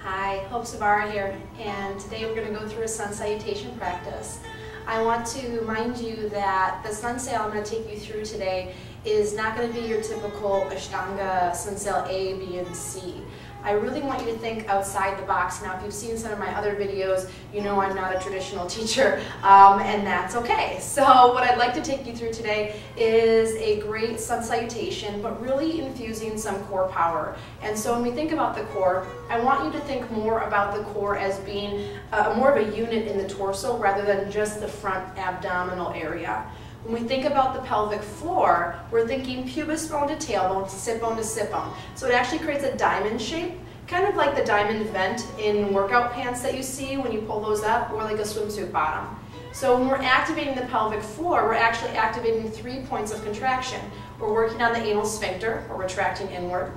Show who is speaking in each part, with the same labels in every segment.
Speaker 1: Hi, Hope Zvara here, and today we're going to go through a Sun Salutation practice. I want to remind you that the Sun Sal I'm going to take you through today is not going to be your typical Ashtanga Sun Sal A, B, and C. I really want you to think outside the box. Now, if you've seen some of my other videos, you know I'm not a traditional teacher, and that's okay. So what I'd like to take you through today is a great Sun Salutation, but really infusing some core power. And so when we think about the core, I want you to think more about the core as being more of a unit in the torso rather than just the front abdominal area. When we think about the pelvic floor, we're thinking pubis bone to tailbone, sit bone to sit bone. So it actually creates a diamond shape, kind of like the diamond vent in workout pants that you see when you pull those up, or like a swimsuit bottom. So when we're activating the pelvic floor, we're actually activating 3 points of contraction. We're working on the anal sphincter, or retracting inward.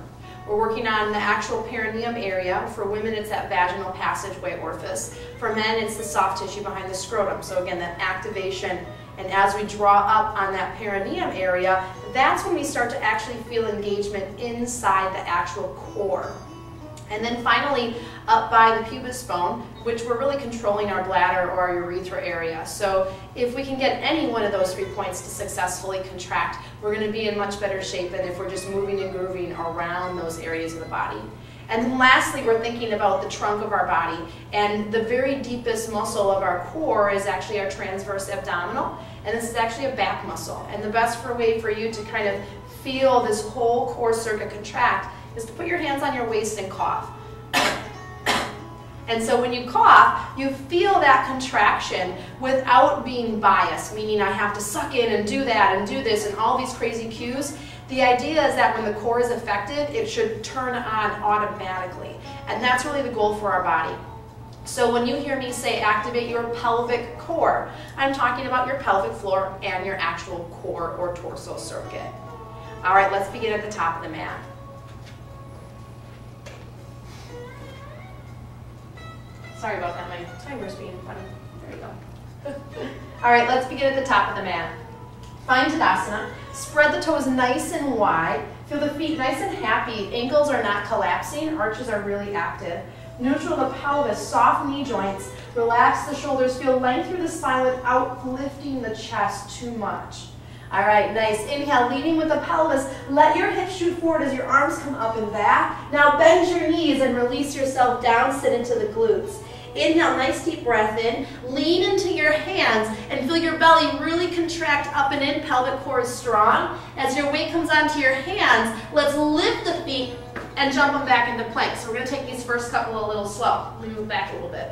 Speaker 1: We're working on the actual perineum area. For women, it's that vaginal passageway orifice. For men, it's the soft tissue behind the scrotum. So again, that activation. And as we draw up on that perineum area, that's when we start to actually feel engagement inside the actual core. And then finally, up by the pubis bone, which we're really controlling our bladder or our urethra area. So if we can get any one of those 3 points to successfully contract, we're going to be in much better shape than if we're just moving and grooving around those areas of the body. And then lastly, we're thinking about the trunk of our body, and the very deepest muscle of our core is actually our transverse abdominal, and this is actually a back muscle. And the best way for you to kind of feel this whole core circuit contract is to put your hands on your waist and cough. And so when you cough, you feel that contraction without being biased, meaning I have to suck in and do that and do this and all these crazy cues. The idea is that when the core is effective, it should turn on automatically. And that's really the goal for our body. So when you hear me say activate your pelvic core, I'm talking about your pelvic floor and your actual core or torso circuit. All right, let's begin at the top of the mat. Sorry about that, my timer's being funny. There you go. All right, let's begin at the top of the mat. Find Tadasana. Spread the toes nice and wide. Feel the feet nice and happy. Ankles are not collapsing. Arches are really active. Neutral the pelvis, soft knee joints. Relax the shoulders. Feel length through the spine without lifting the chest too much. All right, nice. Inhale, leading with the pelvis. Let your hips shoot forward as your arms come up and back. Now bend your knees and release yourself down, sit into the glutes. Inhale, nice deep breath in. Lean into your hands and feel your belly really contract up and in. Pelvic core is strong. As your weight comes onto your hands, let's lift the feet and jump them back into plank. So we're going to take these first couple a little slow. Let me move back a little bit.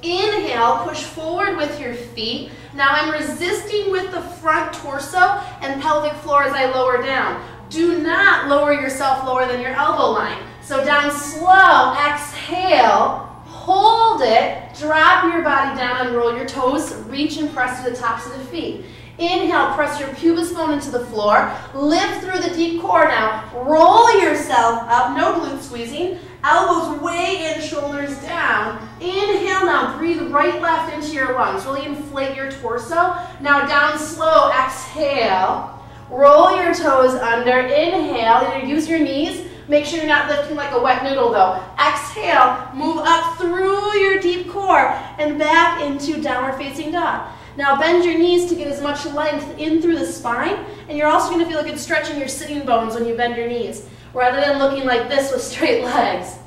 Speaker 1: Inhale, push forward with your feet. Now I'm resisting with the front torso and pelvic floor as I lower down. Do not lower yourself lower than your elbow line. So down slow, exhale, hold it, drop your body down and roll your toes, reach and press to the tops of the feet. Inhale, press your pubis bone into the floor, lift through the deep core now, roll yourself up, no glute squeezing, elbows way in, shoulders down. Inhale now, breathe right, left into your lungs, really inflate your torso. Now down slow, exhale, roll your toes under, inhale, either use your knees, make sure you're not lifting like a wet noodle though. Exhale, move up through your deep core and back into downward facing dog. Now bend your knees to get as much length in through the spine, and you're also going to feel like it's stretching your sitting bones when you bend your knees, rather than looking like this with straight legs.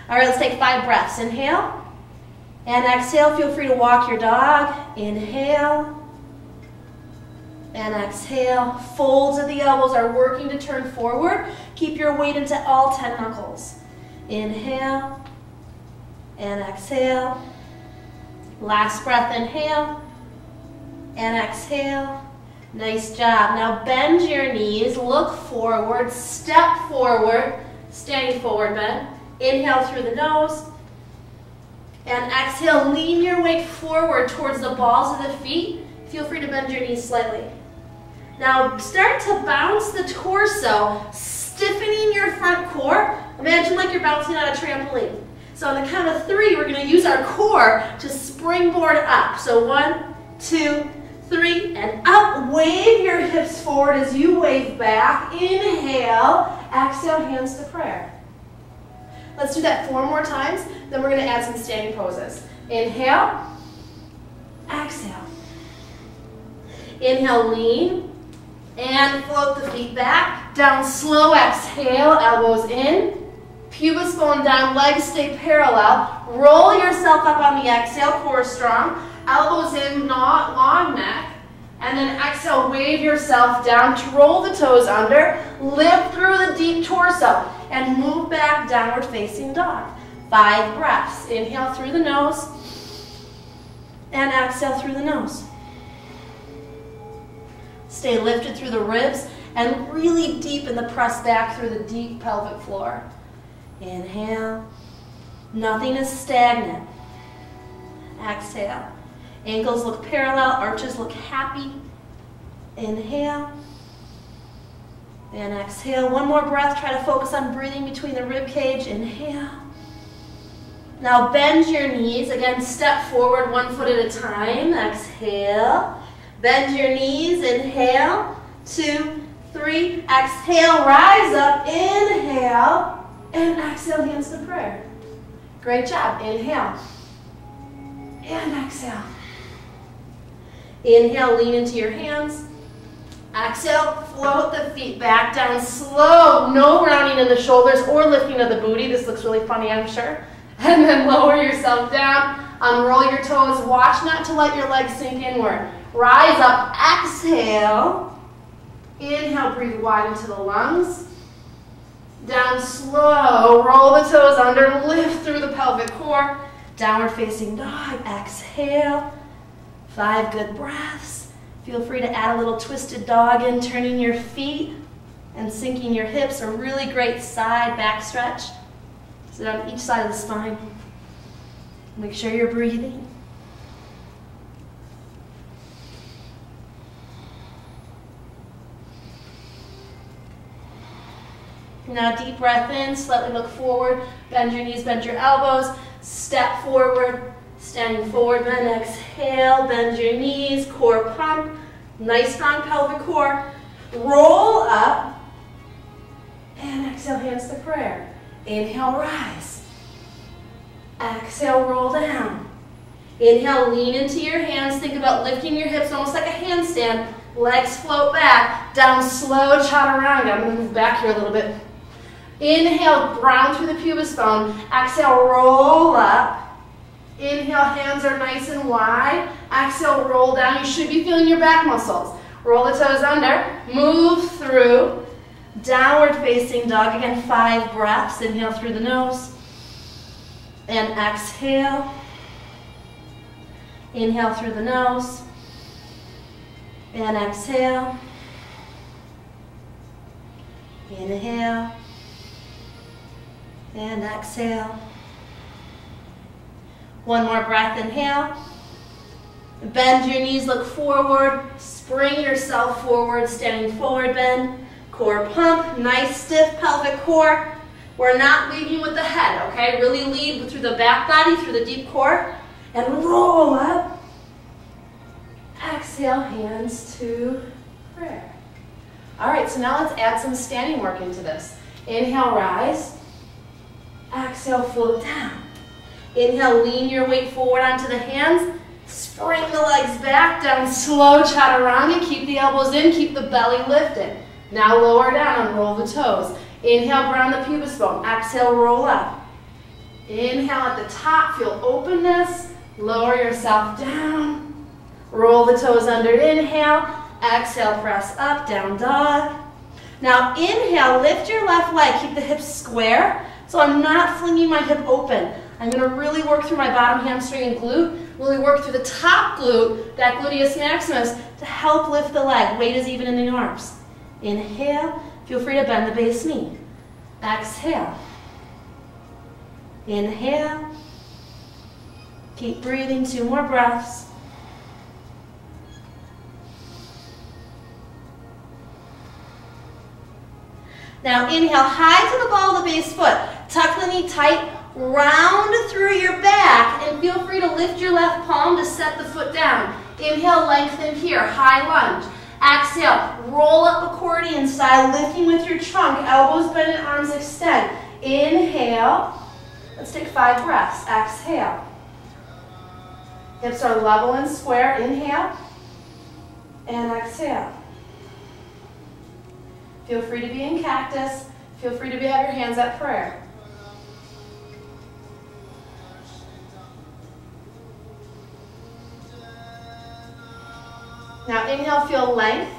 Speaker 1: All right, let's take 5 breaths. Inhale and exhale. Feel free to walk your dog. Inhale and exhale. Folds of the elbows are working to turn forward. Keep your weight into all 10 knuckles. Inhale and exhale. Last breath, inhale and exhale. Nice job. Now bend your knees, look forward, step forward, standing forward bend. Inhale through the nose and exhale, lean your weight forward towards the balls of the feet. Feel free to bend your knees slightly. Now start to bounce the torso, stiffening your front core. Imagine like you're bouncing on a trampoline. So on the count of 3, we're going to use our core to springboard up. So 1, 2, 3, and up. Wave your hips forward as you wave back. Inhale, exhale, hands to prayer. Let's do that 4 more times, then we're going to add some standing poses. Inhale, exhale. Inhale, lean, and float the feet back. Down, slow exhale, elbows in. Pubis bone down, legs stay parallel. Roll yourself up on the exhale, core strong. Elbows in, not long neck. And then exhale, wave yourself down to roll the toes under. Lift through the deep torso and move back, downward facing dog. 5 breaths. Inhale through the nose and exhale through the nose. Stay lifted through the ribs and really deep in the press back through the deep pelvic floor. Inhale. Nothing is stagnant. Exhale. Ankles look parallel, arches look happy. Inhale. And exhale. 1 more breath. Try to focus on breathing between the rib cage. Inhale. Now bend your knees. Again, step forward 1 foot at a time. Exhale. Bend your knees. Inhale. 2, 3. Exhale. Rise up. Inhale. And exhale, hands to prayer. Great job. Inhale. And exhale. Inhale, lean into your hands. Exhale, float the feet back down slow. No rounding in the shoulders or lifting of the booty. This looks really funny, I'm sure. And then lower yourself down. Unroll your toes. Watch not to let your legs sink inward. Rise up. Exhale. Inhale, breathe wide into the lungs. Down slow. Roll the toes under. Lift through the pelvic core. Downward facing dog. Exhale. 5 good breaths. Feel free to add a little twisted dog in, turning your feet and sinking your hips. A really great side back stretch. Sit on each side of the spine. Make sure you're breathing. Now deep breath in, slightly look forward, bend your knees, bend your elbows, step forward, standing forward, bend, exhale, bend your knees, core pump, nice strong pelvic core, roll up, and exhale, hands to prayer. Inhale, rise. Exhale, roll down. Inhale, lean into your hands, think about lifting your hips almost like a handstand, legs float back, down slow, chaturanga. I'm going to move back here a little bit. Inhale, ground through the pubis bone. Exhale, roll up. Inhale, hands are nice and wide. Exhale, roll down. You should be feeling your back muscles. Roll the toes under. Move through. Downward facing dog. Again, 5 breaths. Inhale through the nose. And exhale. Inhale through the nose. And exhale. Inhale. And exhale. 1 more breath, inhale. Bend your knees, look forward. Spring yourself forward, standing forward bend. Core pump, nice stiff pelvic core. We're not leading with the head, okay? Really lead through the back body, through the deep core. And roll up. Exhale, hands to prayer. All right, so now let's add some standing work into this. Inhale, rise. Exhale, float down. Inhale, lean your weight forward onto the hands. Spring the legs back, down slow, chaturanga. Keep the elbows in, keep the belly lifted. Now lower down and roll the toes. Inhale, ground the pubis bone. Exhale, roll up. Inhale at the top, feel openness. Lower yourself down. Roll the toes under, inhale. Exhale, press up, down dog. Now inhale, lift your left leg, keep the hips square. So I'm not flinging my hip open. I'm going to really work through my bottom hamstring and glute, really work through the top glute, that gluteus maximus, to help lift the leg. Weight is even in the arms. Inhale, feel free to bend the base knee. Exhale. Inhale. Keep breathing, 2 more breaths. Now inhale, high to the ball of the base foot. Tuck the knee tight, round through your back, and feel free to lift your left palm to set the foot down. Inhale, lengthen here, high lunge. Exhale, roll up accordion style, lifting with your trunk, elbows bend and arms extend. Inhale, Let's take 5 breaths. Exhale. Hips are level and square. Inhale. And exhale. Feel free to be in cactus. Feel free to have your hands at prayer. Now inhale, feel length.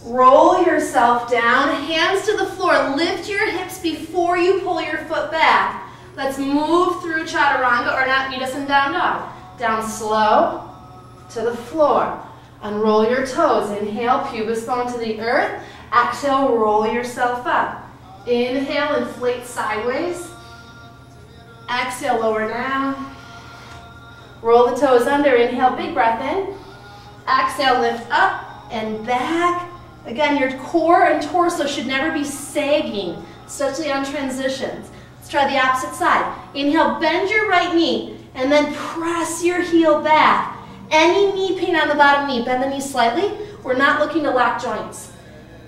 Speaker 1: Roll yourself down, hands to the floor. Lift your hips before you pull your foot back. Let's move through chaturanga, or not, meet us in down dog. Down slow to the floor. Unroll your toes. Inhale, pubis bone to the earth. Exhale, roll yourself up. Inhale, inflate sideways. Exhale, lower down. Roll the toes under. Inhale, big breath in. Exhale, lift up and back. Again, your core and torso should never be sagging, especially on transitions. Let's try the opposite side. Inhale, bend your right knee, and then press your heel back. Any knee pain on the bottom knee, bend the knee slightly. We're not looking to lock joints.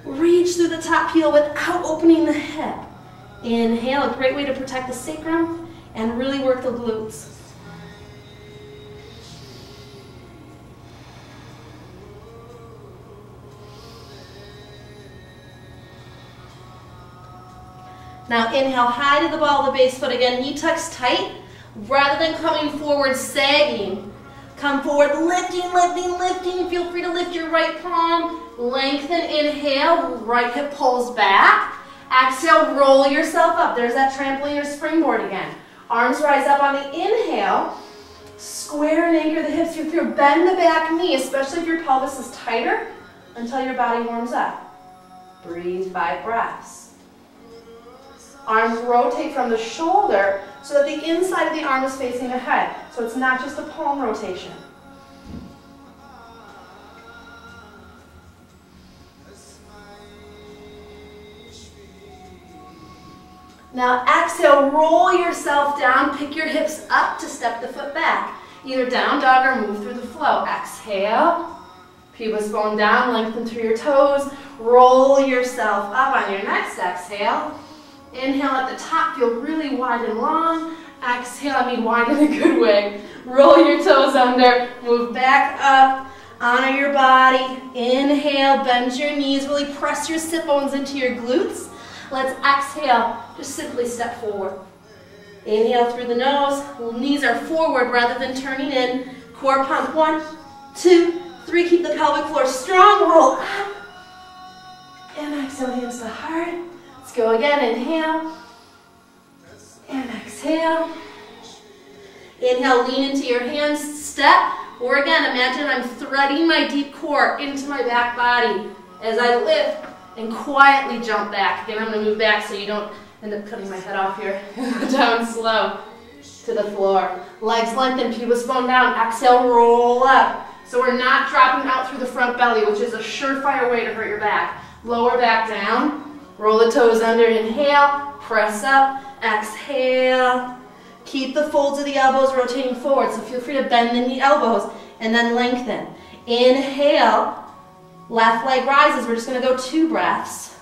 Speaker 1: Reach through the top heel without opening the hip. Inhale, a great way to protect the sacrum and really work the glutes. Now inhale, high to the ball of the base foot. Again, knee tucks tight. Rather than coming forward, sagging, come forward, lifting, lifting, lifting. Feel free to lift your right palm. Lengthen, inhale, right hip pulls back. Exhale, roll yourself up. There's that trampoline or springboard again. Arms rise up on the inhale. Square and anchor the hips. Feel free to bend the back knee, especially if your pelvis is tighter, until your body warms up. Breathe 5 breaths. Arms rotate from the shoulder so that the inside of the arm is facing ahead. So it's not just a palm rotation. Now exhale, roll yourself down, pick your hips up to step the foot back. Either down dog or move through the flow. Exhale, pubis bone down, lengthen through your toes. Roll yourself up on your next exhale. Inhale at the top, feel really wide and long. Exhale, I mean wide in a good way. Roll your toes under, move back up, honor your body. Inhale, bend your knees, really press your sit bones into your glutes. Let's exhale, just simply step forward. Inhale through the nose, knees are forward rather than turning in. Core pump, 1, 2, 3, keep the pelvic floor strong, roll up. And exhale, hands to heart. Let's go again, inhale, and exhale. Inhale, lean into your hands, step, or again, imagine I'm threading my deep core into my back body as I lift and quietly jump back. Again, I'm going to move back so you don't end up cutting my head off here. Down slow to the floor. Legs lengthen, pubis bone down, exhale, roll up. So we're not dropping out through the front belly, which is a surefire way to hurt your back. Lower back down. Roll the toes under, inhale, press up, exhale. Keep the folds of the elbows rotating forward, so feel free to bend the knee elbows and then lengthen. Inhale, left leg rises. We're just going to go 2 breaths.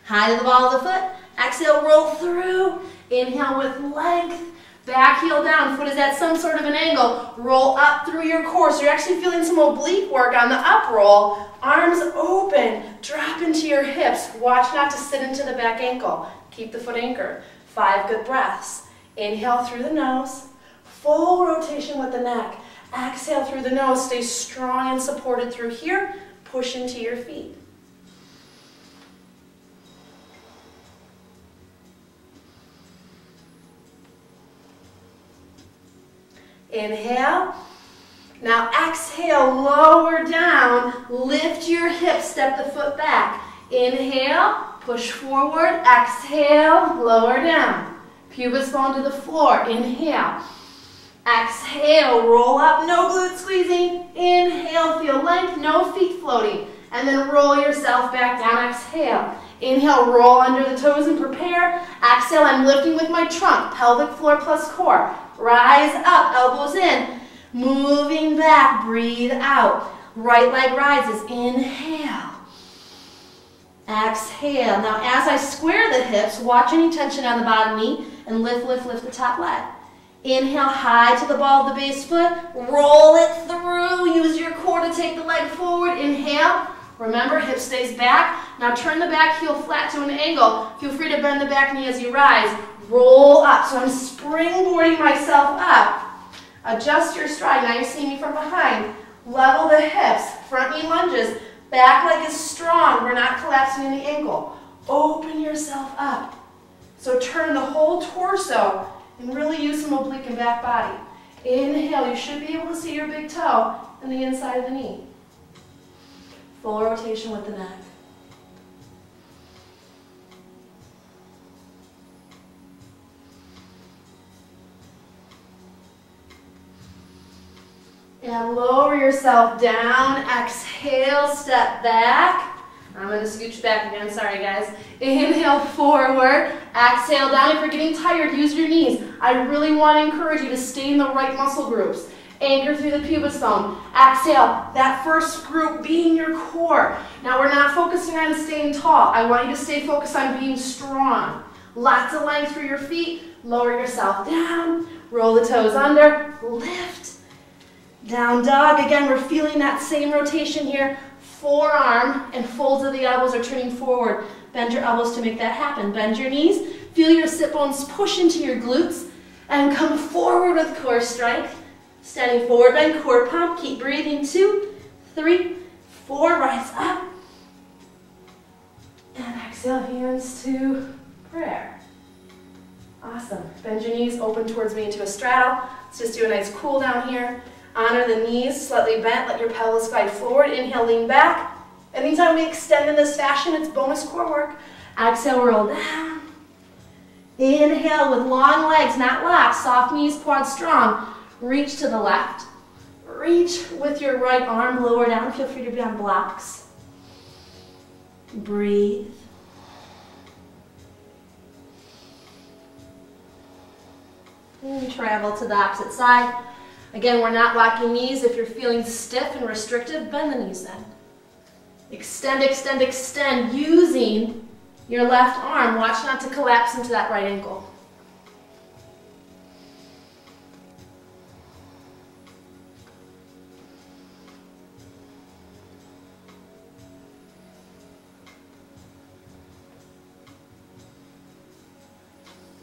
Speaker 1: High to the ball of the foot. Exhale, roll through. Inhale with length. Back heel down, foot is at some sort of an angle. Roll up through your core. So you're actually feeling some oblique work on the up roll. Arms open, drop into your hips. Watch not to sit into the back ankle. Keep the foot anchored. 5 good breaths. Inhale through the nose. Full rotation with the neck. Exhale through the nose. Stay strong and supported through here. Push into your feet. Inhale. Now exhale, lower down, lift your hips, step the foot back. Inhale, push forward, exhale, lower down. Pubis bone to the floor, inhale. Exhale, roll up, no glute squeezing. Inhale, feel length, no feet floating. And then roll yourself back down, exhale. Inhale, roll under the toes and prepare. Exhale, I'm lifting with my trunk, pelvic floor plus core. Rise up, elbows in. Moving back, breathe out. Right leg rises, inhale. Exhale. Now as I square the hips, watch any tension on the bottom knee and lift, lift, lift the top leg. Inhale high to the ball of the base foot. Roll it through. Use your core to take the leg forward. Inhale. Remember, hip stays back. Now turn the back heel flat to an angle. Feel free to bend the back knee as you rise. Roll up. So I'm springboarding myself up. Adjust your stride. Now you're seeing me from behind. Level the hips. Front knee lunges. Back leg is strong. We're not collapsing in the ankle. Open yourself up. So turn the whole torso and really use some oblique and back body. Inhale. You should be able to see your big toe and the inside of the knee. Full rotation with the neck. And lower yourself down. Exhale, step back. I'm going to scooch back again. Sorry, guys. Inhale, forward. Exhale, down. If you're getting tired, use your knees. I really want to encourage you to stay in the right muscle groups. Anchor through the pubic bone. Exhale, that first group being your core. Now we're not focusing on staying tall. I want you to stay focused on being strong. Lots of length through your feet. Lower yourself down. Roll the toes under. Lift. Down dog. Again, we're feeling that same rotation here. Forearm and folds of the elbows are turning forward. Bend your elbows to make that happen. Bend your knees. Feel your sit bones push into your glutes. And come forward with core strength. Standing forward, bend, core pump. Keep breathing. 2, 3, 4. Rise up. And exhale, hands to prayer. Awesome. Bend your knees, open towards me into a straddle. Let's just do a nice cool down here. Honor the knees, slightly bent. Let your pelvis glide forward. Inhale, lean back. Anytime we extend in this fashion, it's bonus core work. Exhale, roll down. Inhale with long legs, not locked. Soft knees, quads strong. Reach to the left. Reach with your right arm, lower down. Feel free to be on blocks. Breathe. And travel to the opposite side. Again, we're not locking knees. If you're feeling stiff and restrictive, bend the knees then. Extend, extend, extend, using your left arm. Watch not to collapse into that right ankle.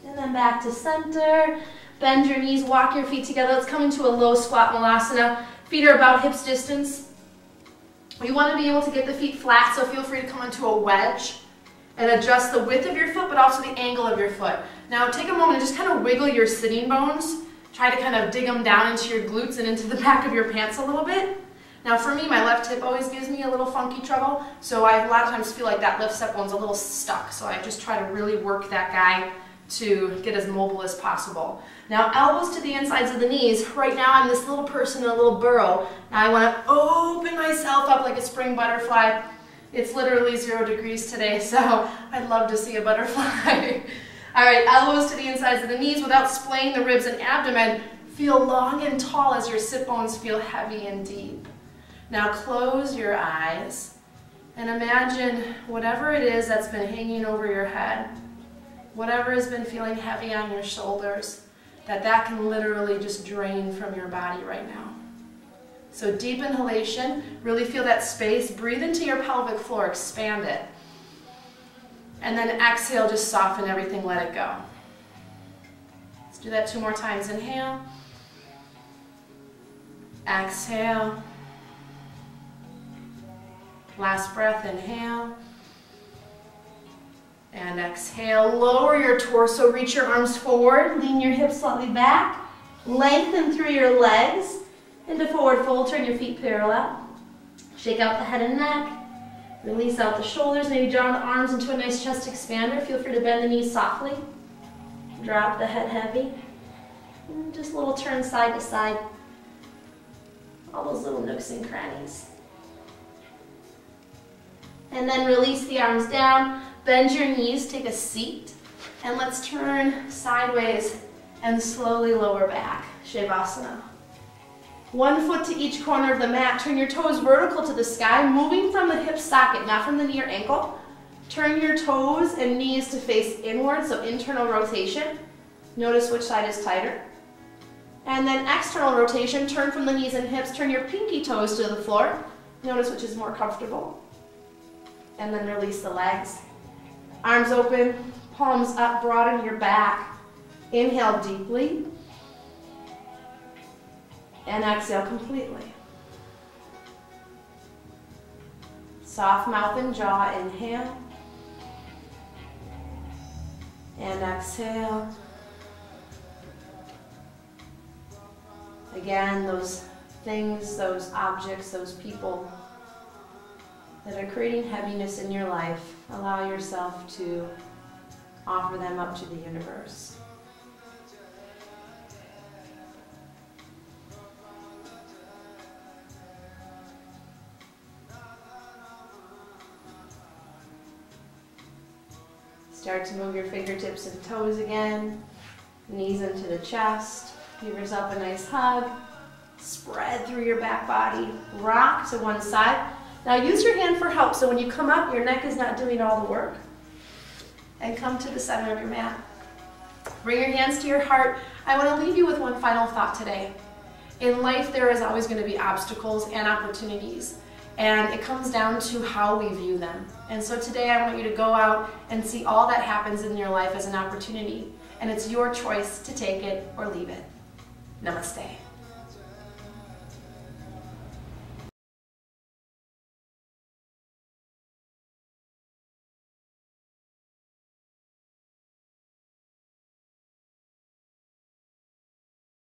Speaker 1: And then back to center. Bend your knees, walk your feet together. Let's come into a low squat malasana. Feet are about hips distance. You want to be able to get the feet flat, so feel free to come into a wedge and adjust the width of your foot, but also the angle of your foot. Now take a moment and just kind of wiggle your sitting bones. Try to kind of dig them down into your glutes and into the back of your pants a little bit. Now for me, my left hip always gives me a little funky trouble, so I a lot of times feel like that left step bone's a little stuck, so I just try to really work that guy to get as mobile as possible. Now elbows to the insides of the knees. Right now I'm this little person in a little burrow. Now I want to open myself up like a spring butterfly. It's literally 0 degrees today, so I'd love to see a butterfly. All right, elbows to the insides of the knees without splaying the ribs and abdomen. Feel long and tall as your sit bones feel heavy and deep. Now close your eyes and imagine whatever it is that's been hanging over your head, whatever has been feeling heavy on your shoulders, that can literally just drain from your body right now. So deep inhalation, really feel that space. Breathe into your pelvic floor, expand it. And then exhale, just soften everything, let it go. Let's do that 2 more times. Inhale. Exhale. Last breath, inhale. And exhale, lower your torso, reach your arms forward, lean your hips slightly back, lengthen through your legs into forward fold, turn your feet parallel. Shake out the head and neck, release out the shoulders, maybe draw the arms into a nice chest expander. Feel free to bend the knees softly, drop the head heavy, and just a little turn side to side. All those little nooks and crannies. And then release the arms down. Bend your knees, take a seat, and let's turn sideways and slowly lower back, Shavasana. 1 foot to each corner of the mat. Turn your toes vertical to the sky, moving from the hip socket, not from the knee or ankle. Turn your toes and knees to face inward, so internal rotation. Notice which side is tighter. And then external rotation, turn from the knees and hips, turn your pinky toes to the floor. Notice which is more comfortable. And then release the legs. Arms open, palms up, broaden your back. Inhale deeply. And exhale completely. Soft mouth and jaw, inhale. And exhale. Again, those things, those objects, those people that are creating heaviness in your life, allow yourself to offer them up to the universe. Start to move your fingertips and toes again, knees into the chest. Give yourself a nice hug. Spread through your back body. Rock to one side. Now use your hand for help, so when you come up, your neck is not doing all the work. And come to the center of your mat. Bring your hands to your heart. I want to leave you with one final thought today. In life, there is always going to be obstacles and opportunities. And it comes down to how we view them. And so today I want you to go out and see all that happens in your life as an opportunity. And it's your choice to take it or leave it. Namaste.